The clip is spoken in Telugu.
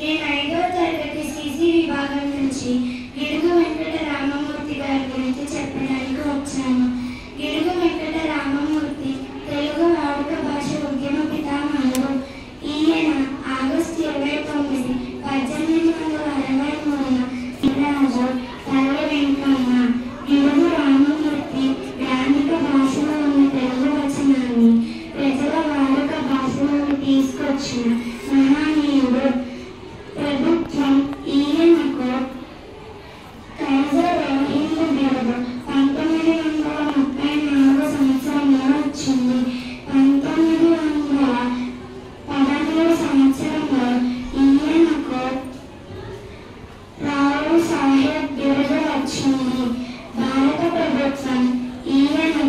నేను 5వ తరగతి సిసి విభాగం నుంచి గిడుగు వెంకట రామమూర్తి గారి గురించి చెప్పడానికి వచ్చాను. గిడుగు వెంకట రామమూర్తి తెలుగు వాడుక భాష ఉద్యమ పితామహుడు. ఈయన ఆగస్టు 29, 1863 రాజు తల్లి వెంకమ్మ గిడుగు రామమూర్తి గ్రామిక భాషలో ఉన్న తెలుగు వచనాన్ని ప్రజల వాడుక భాషలోకి తీసుకొచ్చిన మహానీయుడు. ప్రభుత్వం ఈయనకు కైజర్ హింద్ బిరుదు 1934 సంవత్సరంలో వచ్చింది. 1913 సంవత్సరంలో ఈయనకు రావు సాహెబ్ బిరుదు వచ్చింది. భారత ప్రభుత్వం ఈయనకు